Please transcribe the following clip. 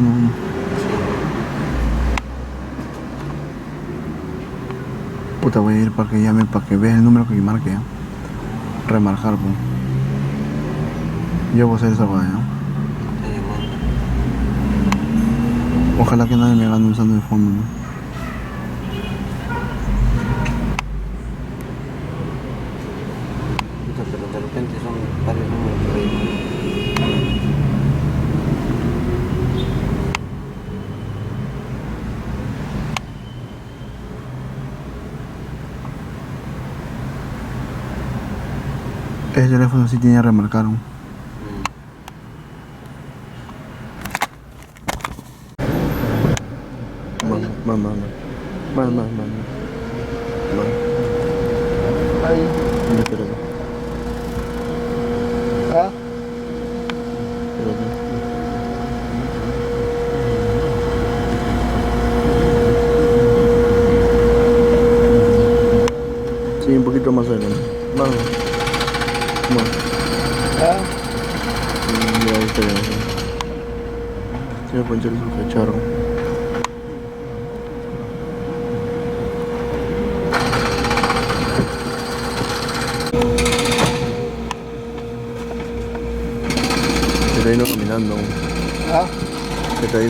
teléfono. Puta, voy a ir para que llame, para que veas el número que yo marqué. Remarcar, pues. Yo voy a hacer esa vaya. Ojalá que nadie me gane usando el fondo, ¿no? Pero de repente son varios números por ahí. Ese teléfono sí tiene remarcaron. Man. Ahí. Espérate. ¿Ah? Sí, un poquito más adelante. Vamos. ¿Ah? Ya ahí está. Se va a ponchar su cacharro. Se está yendo caminando. ¿Ah? Se está yendo.